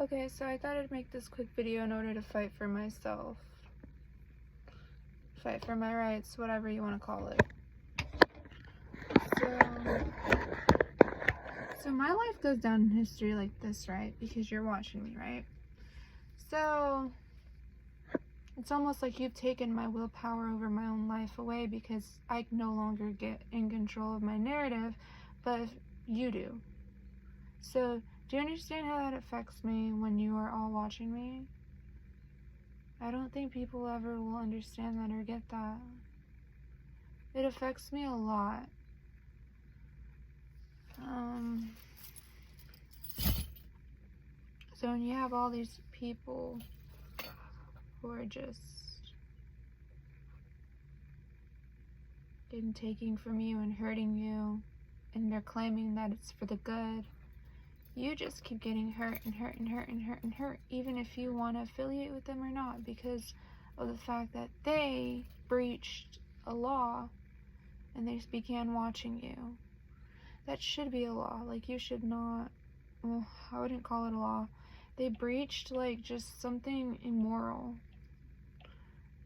Okay, so I thought I'd make this quick video in order to fight for myself. Fight for my rights, whatever you want to call it. So my life goes down in history like this, right? Because you're watching me, right? So it's almost like you've taken my willpower over my own life away because I no longer get in control of my narrative, but you do. So do you understand how that affects me when you are all watching me? I don't think people ever will understand that or get that. It affects me a lot. So when you have all these people who are just taking from you and hurting you, and they're claiming that it's for the good, you just keep getting hurt and hurt and hurt and hurt and hurt, even if you want to affiliate with them or not, because of the fact that they breached a law and they began watching you. That should be a law. Like, you should not, well, I wouldn't call it a law. They breached, like, just something immoral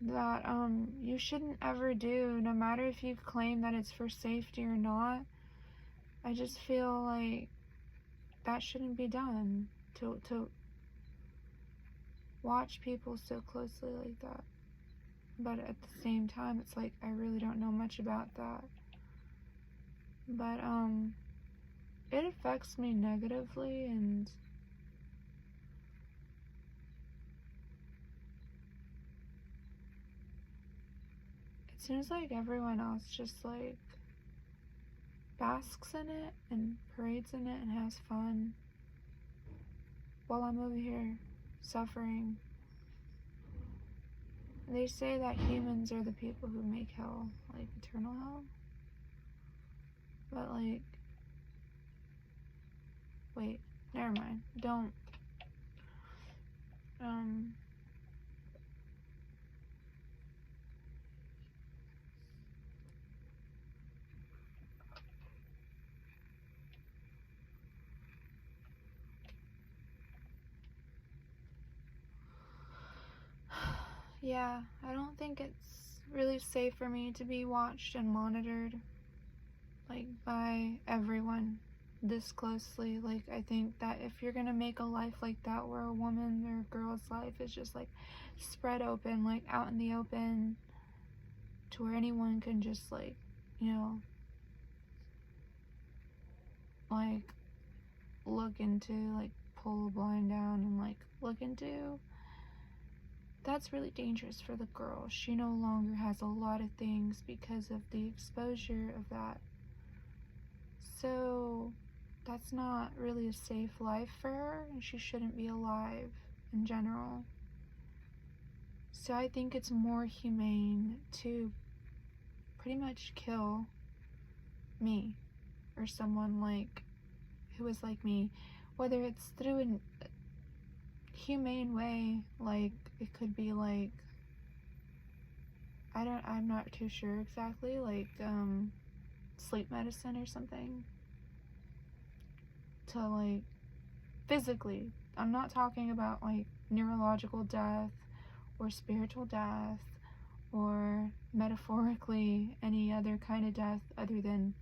that you shouldn't ever do, no matter if you claim that it's for safety or not. I just feel like that shouldn't be done, to watch people so closely like that. But at the same time, it's like, I really don't know much about that. But it affects me negatively, and it seems like everyone else just like basks in it and parades in it and has fun, while I'm over here suffering. They say that humans are the people who make hell, like eternal hell. But like, wait, never mind. Don't. Yeah, I don't think it's really safe for me to be watched and monitored, like, by everyone this closely. Like, I think that if you're gonna make a life like that, where a woman or a girl's life is just like spread open, like out in the open, to where anyone can just like, you know, like look into, like pull a blind down and like look into, that's really dangerous for the girl. She no longer has a lot of things because of the exposure of that. So that's not really a safe life for her, and she shouldn't be alive in general. So I think it's more humane to pretty much kill me, or someone like who is like me, whether it's through a humane way, like it could be like, I'm not too sure exactly, like sleep medicine or something, to like physically. I'm not talking about like neurological death or spiritual death or metaphorically any other kind of death, other than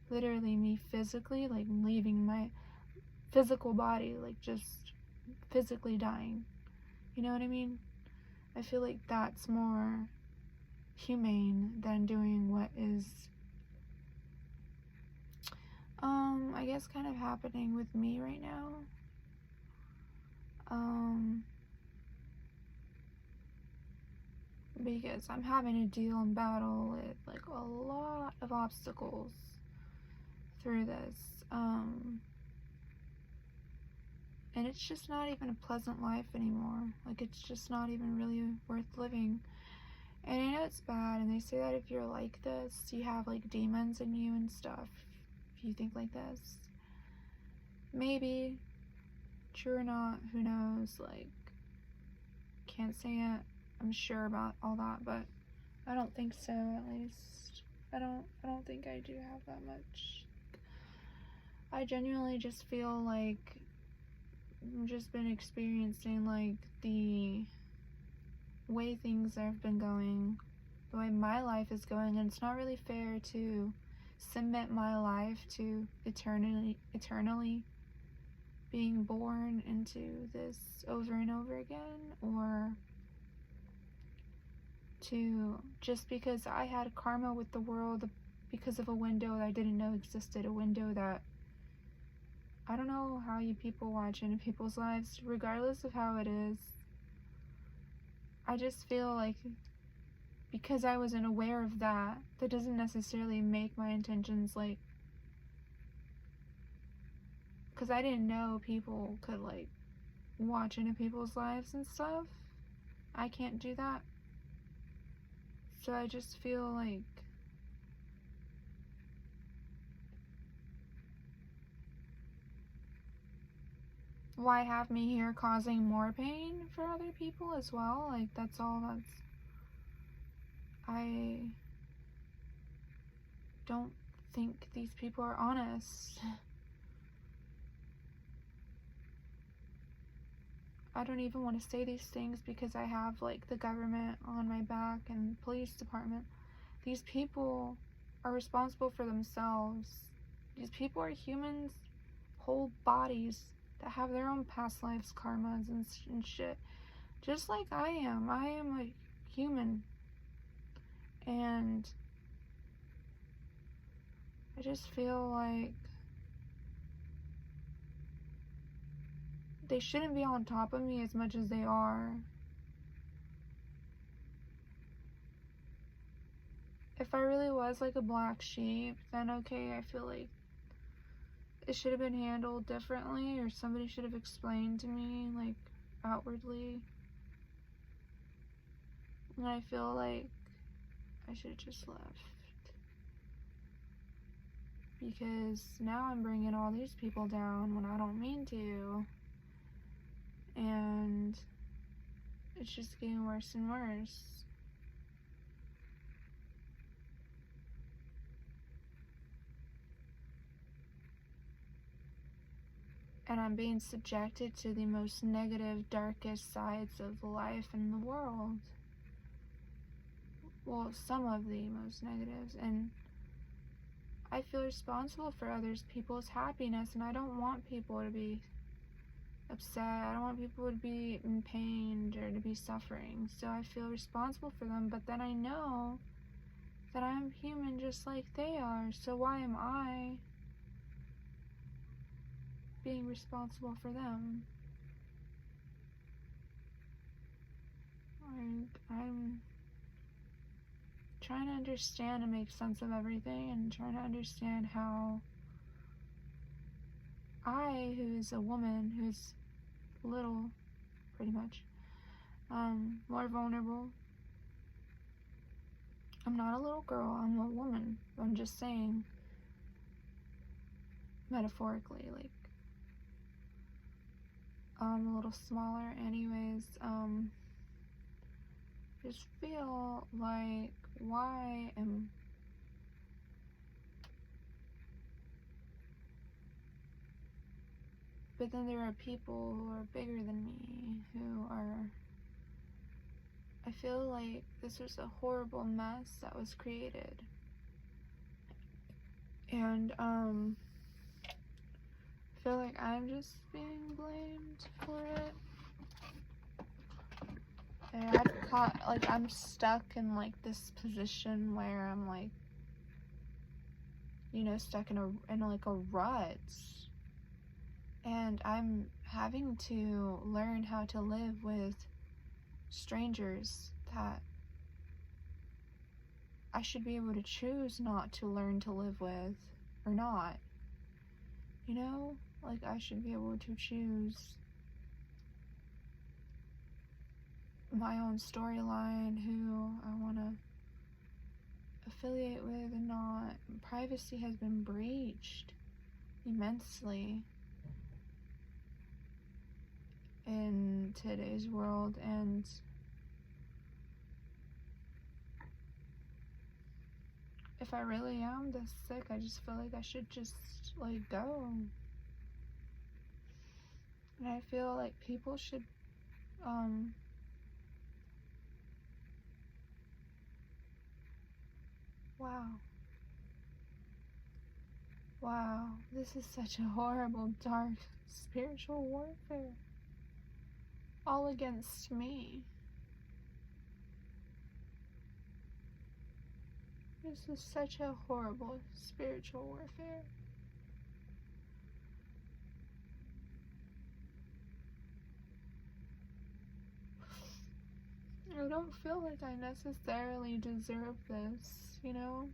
literally me physically, like leaving my physical body, like just physically dying. You know what I mean? I feel like that's more humane than doing what is I guess kind of happening with me right now. Because I'm having to deal and battle with like a lot of obstacles through this. And it's just not even a pleasant life anymore. Like, it's just not even really worth living. And I know it's bad, and they say that if you're like this, you have like demons in you and stuff. If you think like this, maybe, true or not, who knows? Like, can't say it, I'm sure about all that, but I don't think so. At least I don't think I do have that much. I genuinely just feel like just been experiencing, like, the way things have been going, the way my life is going, and it's not really fair to submit my life to eternally being born into this over and over again, or to, just because I had karma with the world because of a window that I didn't know existed, a window that, I don't know how you people watch into people's lives, regardless of how it is. I just feel like because I wasn't aware of that, that doesn't necessarily make my intentions, like, because I didn't know people could, like, watch into people's lives and stuff. I can't do that. So I just feel like why have me here causing more pain for other people as well? Like, that's all that's... I don't think these people are honest. I don't even want to say these things because I have, like, the government on my back and police department. These people are responsible for themselves. These people are humans, whole bodies that have their own past lives, karmas and shit. Just like I am. I am a human. And I just feel like they shouldn't be on top of me as much as they are. If I really was like a black sheep, then okay, I feel like it should have been handled differently, or somebody should have explained to me, like, outwardly. And I feel like I should have just left. Because now I'm bringing all these people down when I don't mean to. And it's just getting worse and worse. And I'm being subjected to the most negative, darkest sides of life in the world. Well, some of the most negatives. And I feel responsible for others people's happiness, and I don't want people to be upset. I don't want people to be in pain or to be suffering. So I feel responsible for them, but then I know that I'm human just like they are. So why am I being responsible for them? I'm trying to understand and make sense of everything, and trying to understand how I, who's a woman, who's little, pretty much, more vulnerable. I'm not a little girl, I'm a woman. I'm just saying, metaphorically, like, I'm a little smaller anyways. Just feel like, why am... But then there are people who are bigger than me, who are... I feel like this was a horrible mess that was created. And, I feel like I'm just being blamed for it. And I'm stuck in, like, this position where I'm, like, you know, stuck in like a rut. And I'm having to learn how to live with strangers that I should be able to choose not to learn to live with, or not. You know? Like, I should be able to choose my own storyline, who I want to affiliate with and not. Privacy has been breached immensely in today's world, and if I really am this sick, I just feel like I should just, like, go. And I feel like people should, wow. Wow, this is such a horrible, dark, spiritual warfare. All against me. This is such a horrible spiritual warfare. I don't feel like I necessarily deserve this, you know?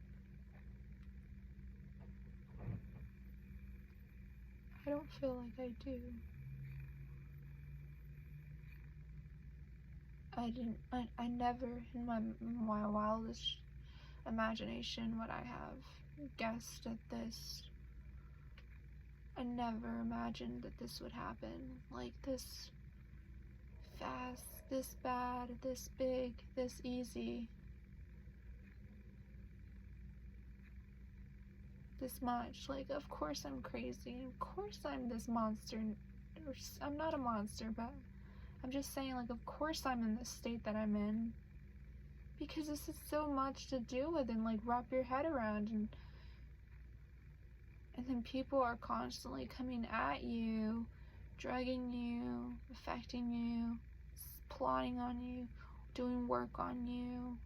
I don't feel like I do. I never in my wildest imagination would I have guessed at this. I never imagined that this would happen. Like this fast, this bad, this big, this easy. This much. Like, of course I'm crazy. Of course I'm this monster. I'm not a monster, but I'm just saying, like, of course I'm in the state that I'm in. Because this is so much to deal with and, like, wrap your head around. And then people are constantly coming at you, drugging you, affecting you, plotting on you, doing work on you.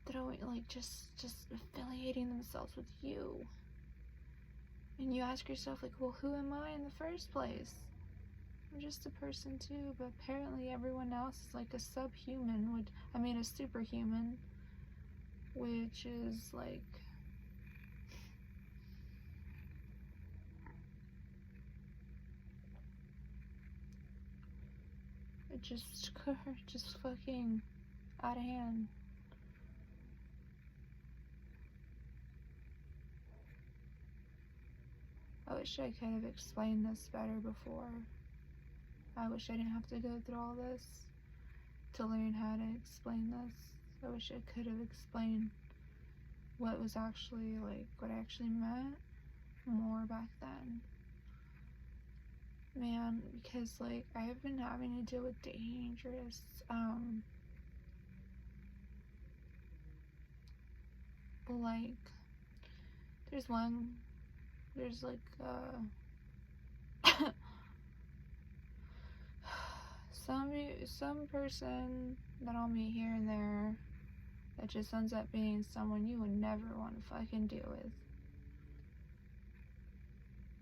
Throwing, like, just affiliating themselves with you. And you ask yourself, like, well, who am I in the first place? I'm just a person too, but apparently everyone else is like a subhuman, a superhuman, which is like, it just fucking out of hand. I wish I could have explained this better before. I wish I didn't have to go through all this to learn how to explain this. I wish I could have explained what was actually, like, what I actually meant more back then. Man, because, like, I have been having to deal with dangerous, like, there's like, some person that I'll meet here and there that just ends up being someone you would never want to fucking deal with.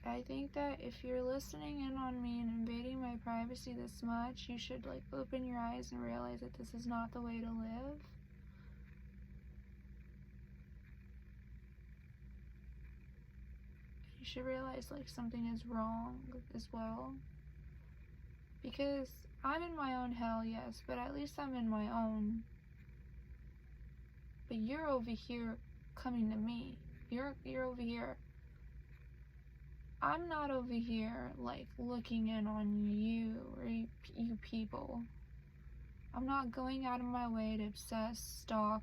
I think that if you're listening in on me and invading my privacy this much, you should, like, open your eyes and realize that this is not the way to live. You should realize, like, something is wrong as well. Because I'm in my own hell, yes, but at least I'm in my own. But you're over here coming to me. You're over here. I'm not over here, like, looking in on you or you people. I'm not going out of my way to obsess, stalk,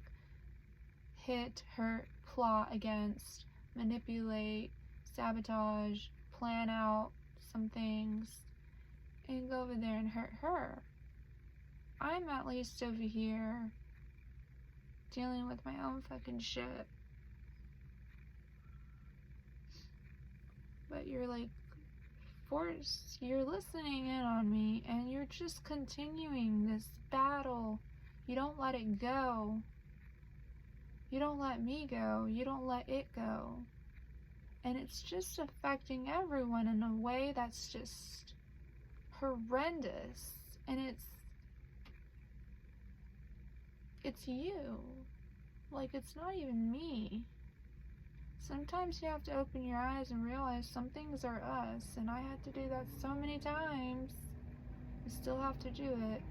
hit, hurt, plot against, manipulate, sabotage, plan out some things, and go over there and hurt her. I'm at least over here dealing with my own fucking shit. But you're, like, you're listening in on me, and you're just continuing this battle. You don't let it go. You don't let me go. You don't let it go. And it's just affecting everyone in a way that's just horrendous. And it's you. Like, it's not even me. Sometimes you have to open your eyes and realize some things are us, and I had to do that so many times. I still have to do it.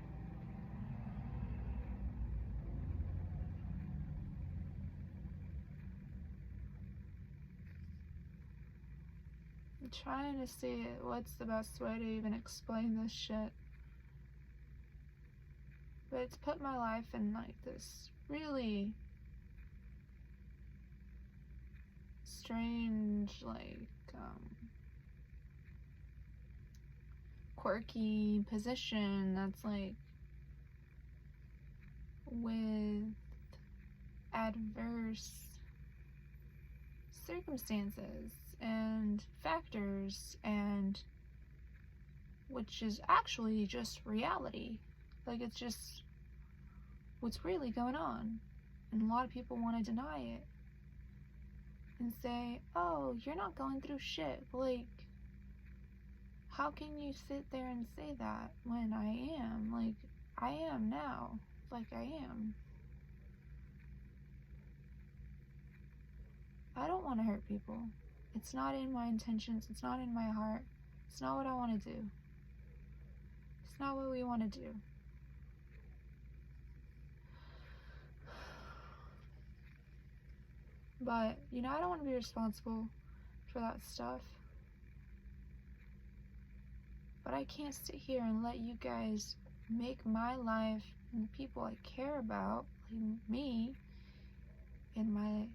I'm trying to see what's the best way to even explain this shit. But it's put my life in, like, this really strange, like, quirky position that's like with adverse circumstances and factors, and which is actually just reality. Like, it's just what's really going on. And a lot of people want to deny it and say, oh, you're not going through shit. Like, how can you sit there and say that when I am? Like, I am now. Like, I am. I don't want to hurt people. It's not in my intentions. It's not in my heart. It's not what I want to do. It's not what we want to do. But, you know, I don't want to be responsible for that stuff. But I can't sit here and let you guys make my life and the people I care about, like me, and my,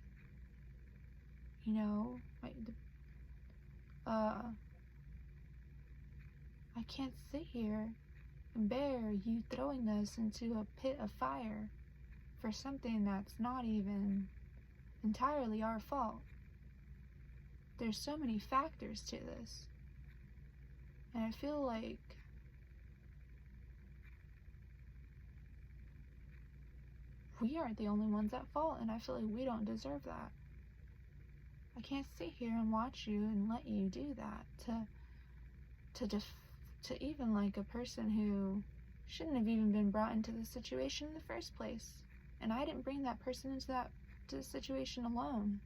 you know, I can't sit here and bear you throwing us into a pit of fire for something that's not even entirely our fault. There's so many factors to this. And I feel like we aren't the only ones at fault, and I feel like we don't deserve that. I can't sit here and watch you and let you do that to even like a person who shouldn't have even been brought into the situation in the first place. And I didn't bring that person into the situation alone.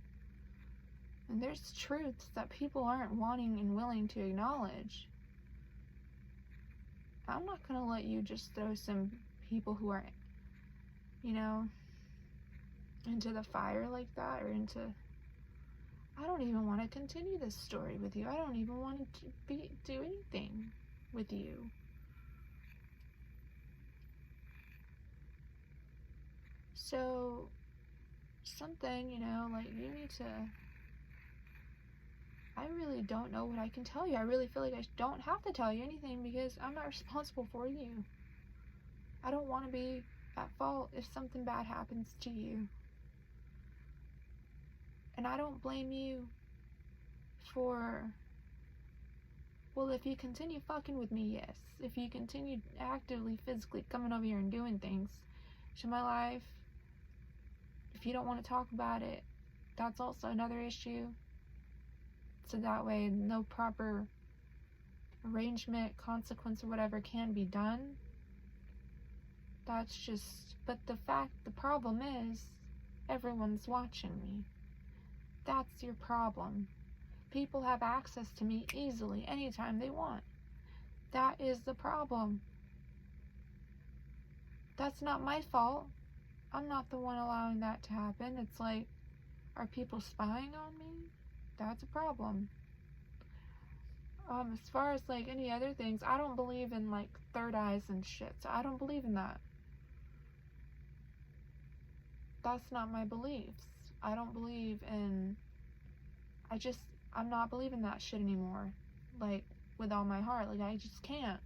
And there's truths that people aren't wanting and willing to acknowledge. I'm not gonna let you just throw some people who are, you know, into the fire like that, or into, I don't even want to continue this story with you. I don't even want to do anything with you. So, something, you know, like, you need to, I really don't know what I can tell you. I really feel like I don't have to tell you anything because I'm not responsible for you. I don't want to be at fault if something bad happens to you. And I don't blame you for, well, if you continue fucking with me, yes. If you continue actively, physically coming over here and doing things to my life, if you don't want to talk about it, that's also another issue. So that way no proper arrangement, consequence, or whatever can be done. That's just, but the problem is, everyone's watching me. That's your problem. People have access to me easily, anytime they want. That is the problem. That's not my fault. I'm not the one allowing that to happen. It's like, are people spying on me? That's a problem. As far as like any other things, I don't believe in like third eyes and shit. So I don't believe in that. That's not my beliefs. I don't believe in, I'm not believing that shit anymore. Like, with all my heart. Like, I just can't.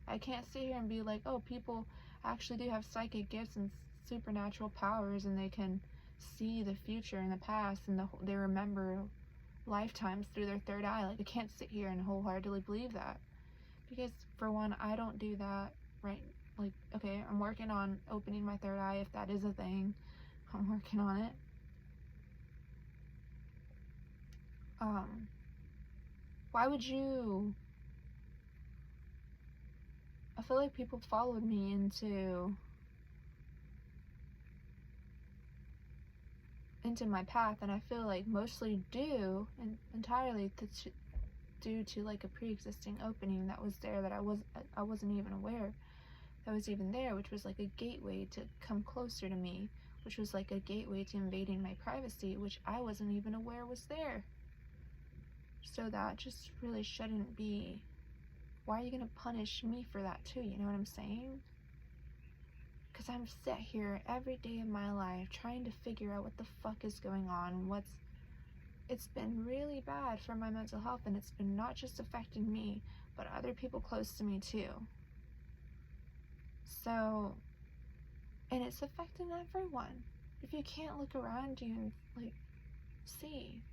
I can't sit here and be like, oh, people actually do have psychic gifts and supernatural powers, and they can see the future and the past, and they remember lifetimes through their third eye. Like, I can't sit here and wholeheartedly believe that, because for one, I don't do that, right? Like, okay, I'm working on opening my third eye, if that is a thing. I'm working on it. Why would you? I feel like people followed me into my path, and I feel like mostly entirely due to like a pre-existing opening that was there that I wasn't even aware that was even there, which was like a gateway to come closer to me, which was like a gateway to invading my privacy, which I wasn't even aware was there. So that just really shouldn't be. Why are you gonna punish me for that too? You know what I'm saying? Because I'm set here every day of my life trying to figure out what the fuck is going on. It's been really bad for my mental health, and it's been not just affecting me, but other people close to me too. So, and it's affecting everyone. If you can't look around you and, like, see.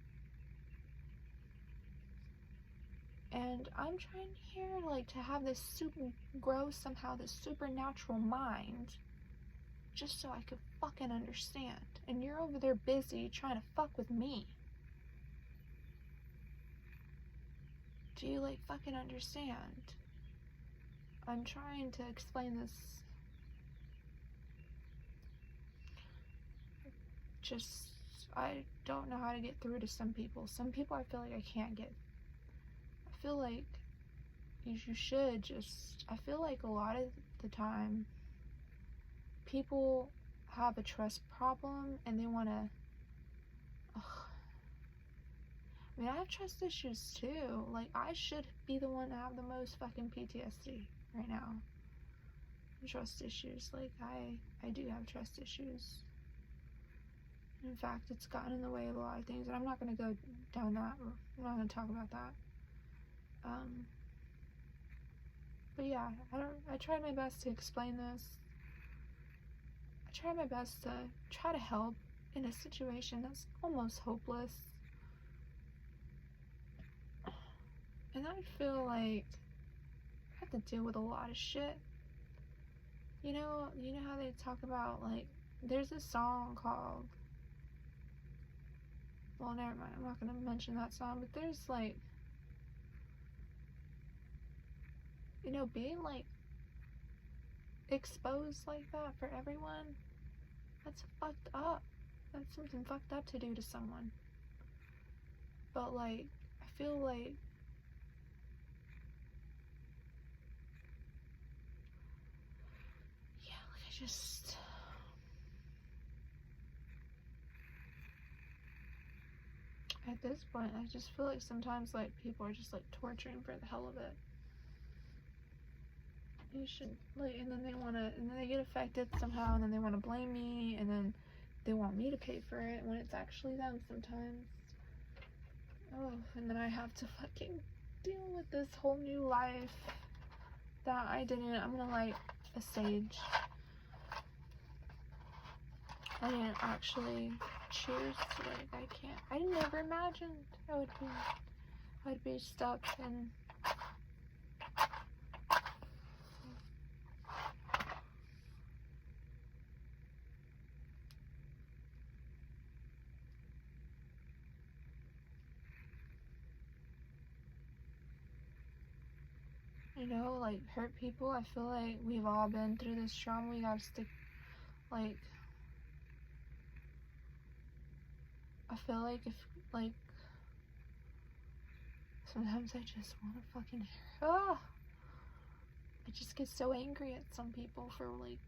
And I'm trying here, like, to have this this supernatural mind, just so I could fucking understand. And you're over there busy trying to fuck with me. Do you, like, fucking understand? I'm trying to explain this. Just, I don't know how to get through to some people. Some people I feel like I can't get. I feel like you should just, I feel like a lot of the time, people have a trust problem and they want to, I mean, I have trust issues too. Like, I should be the one to have the most fucking PTSD right now. Trust issues. Like, I do have trust issues. In fact, it's gotten in the way of a lot of things, and I'm not going to go down that, or I'm not going to talk about that. But yeah, I tried my best to explain this. I tried my best to try to help in a situation that's almost hopeless. And I feel like I have to deal with a lot of shit. You know how they talk about, like, there's a song called, well, never mind, I'm not going to mention that song, but there's, like, you know, being, like, exposed like that for everyone, that's fucked up. That's something fucked up to do to someone. But, like, I feel like at this point, I just feel like sometimes, like, people are just, like, torturing for the hell of it. You should, like, and then they get affected somehow, and then they want to blame me, and then they want me to pay for it when it's actually them sometimes. Oh, and then I have to fucking deal with this whole new life that I'm gonna light a sage. I didn't actually choose, like, I never imagined I'd be stuck in, you know, like, hurt people. I feel like we've all been through this trauma. We gotta stick, like, I feel like if, like, sometimes I just want to fucking, I just get so angry at some people for, like,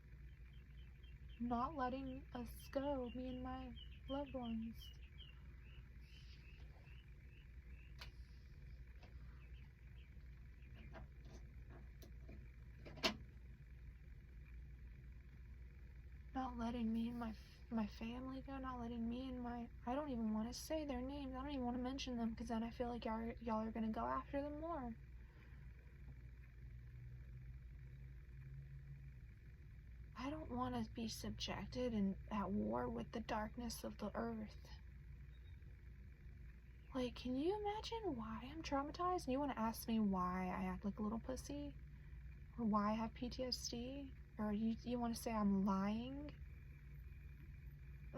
not letting us go, me and my loved ones. Not letting me and my family go, not letting me and I don't even want to say their names, I don't even want to mention them, because then I feel like y'all are gonna go after them more. I don't want to be subjected and at war with the darkness of the earth. Like, can you imagine why I'm traumatized? And you want to ask me why I act like a little pussy? Or why I have PTSD? Or you want to say I'm lying?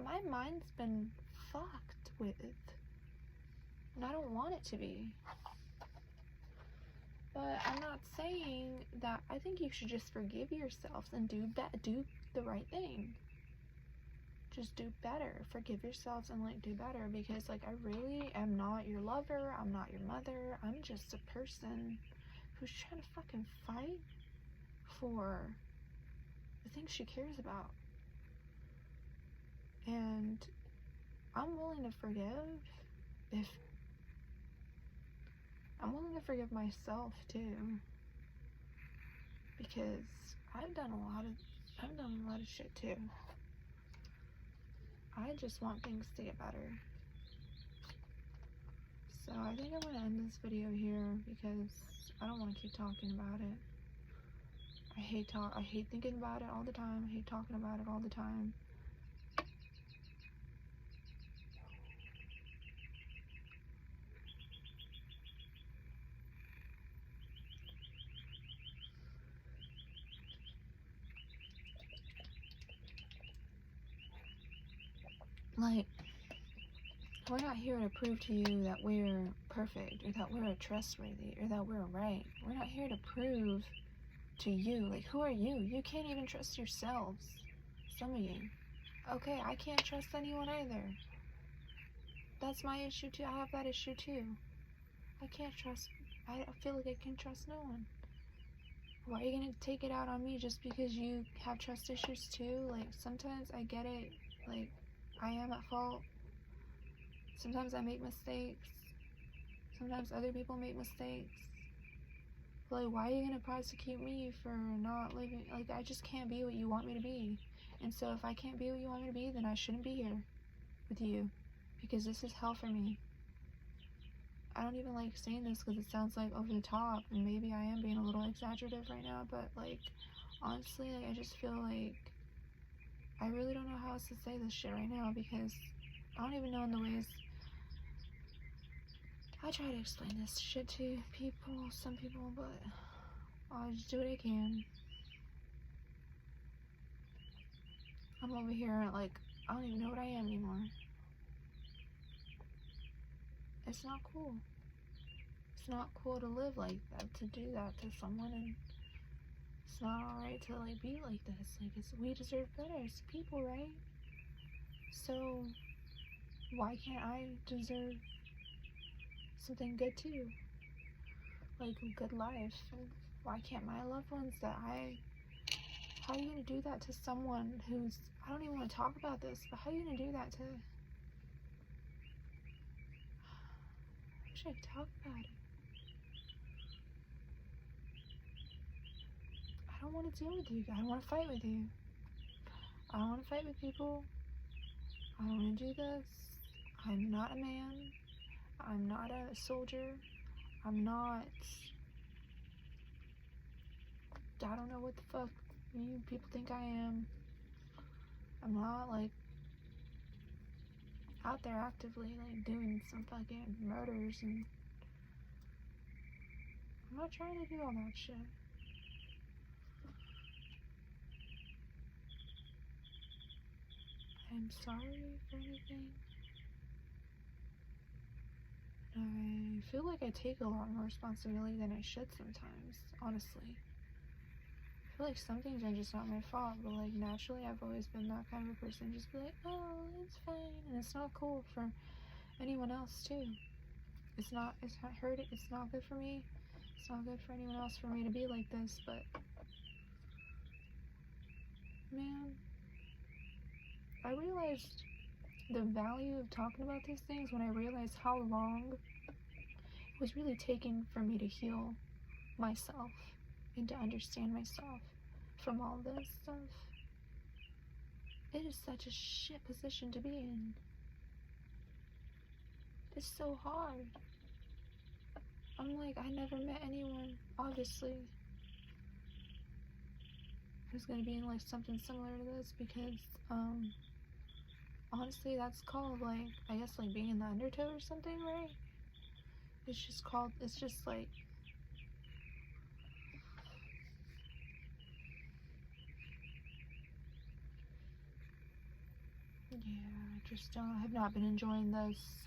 My mind's been fucked with. And I don't want it to be. But I'm not saying that. I think you should just forgive yourselves and do the right thing. Just do better. Forgive yourselves and, like, do better, because, like, I really am not your lover. I'm not your mother. I'm just a person who's trying to fucking fight for the things she cares about. And I'm willing to forgive I'm willing to forgive myself too, because I've done a lot of shit too. I just want things to get better. So I think I'm gonna end this video here, because I don't want to keep talking about it. I hate thinking about it all the time. I hate talking about it all the time. Like, we're not here to prove to you that we're perfect or that we're trustworthy or that we're right. We're not here to prove to you. Like, who are you? You can't even trust yourselves. Some of you. Okay, I can't trust anyone either. That's my issue too. I have that issue too. I feel like I can trust no one. Why are you gonna take it out on me just because you have trust issues too? Like, sometimes I get it. Like, I am at fault. Sometimes I make mistakes. Sometimes other people make mistakes. But, like, why are you gonna prosecute me for not living? Like, I just can't be what you want me to be. And so if I can't be what you want me to be, then I shouldn't be here with you. Because this is hell for me. I don't even like saying this because it sounds like over the top. And maybe I am being a little exaggerative right now. But, like, honestly, like, I just feel like I really don't know how else to say this shit right now because I don't even know in the ways I try to explain this shit to people, some people, but I'll just do what I can. I'm over here like, I don't even know what I am anymore. It's not cool. It's not cool to live like that, to do that to someone, and it's not alright to, like, be like this. Like, we deserve better as people, right? So, why can't I deserve something good too? Like, a good life. And why can't my loved ones how are you gonna do that to someone who's, I don't even want to talk about this, but how are you gonna do that to, I wish I could talk about it. I don't want to deal with you. I don't want to fight with you. I don't want to fight with people. I don't want to do this. I'm not a man. I'm not a soldier. I'm not, I don't know what the fuck you people think I am. I'm not, like, out there actively, like, doing some fucking murders, and I'm not trying to do all that shit. I'm sorry for anything. I feel like I take a lot more responsibility than I should sometimes, honestly. I feel like some things are just not my fault, but, like, naturally I've always been that kind of a person, just be like, oh, it's fine, and it's not cool for anyone else too. It's not good for me. It's not good for anyone else for me to be like this, but man, I realized the value of talking about these things when I realized how long it was really taking for me to heal myself and to understand myself from all this stuff. It is such a shit position to be in. It's so hard. I'm like, I never met anyone, obviously, who's gonna be in, like, something similar to this, because honestly, that's called, like, I guess, like, being in the undertow or something, right? It's just like, yeah, I have not been enjoying this.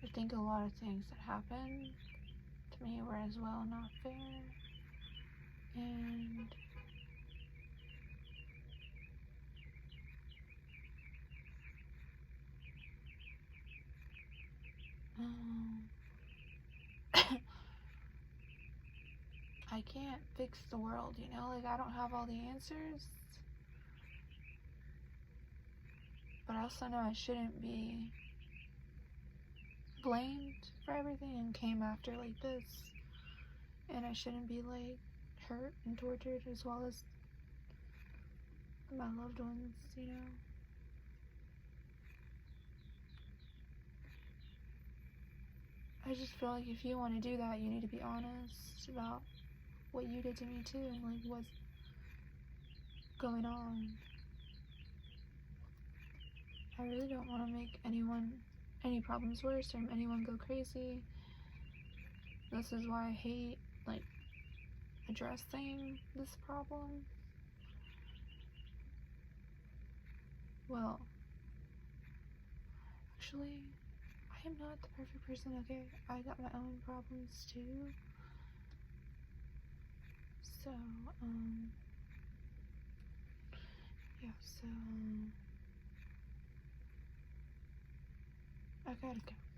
I think a lot of things that happened to me were as well not fair, and I can't fix the world, you know? Like, I don't have all the answers, but I also know I shouldn't be blamed for everything and came after like this, and I shouldn't be, like, hurt and tortured as well as my loved ones, you know? I just feel like if you want to do that, you need to be honest about what you did to me too, and like what's going on. I really don't want to make any problems worse or anyone go crazy. This is why I hate like addressing this problem. Well, actually, I am not the perfect person, okay? I got my own problems too. So, yeah, so, I gotta go.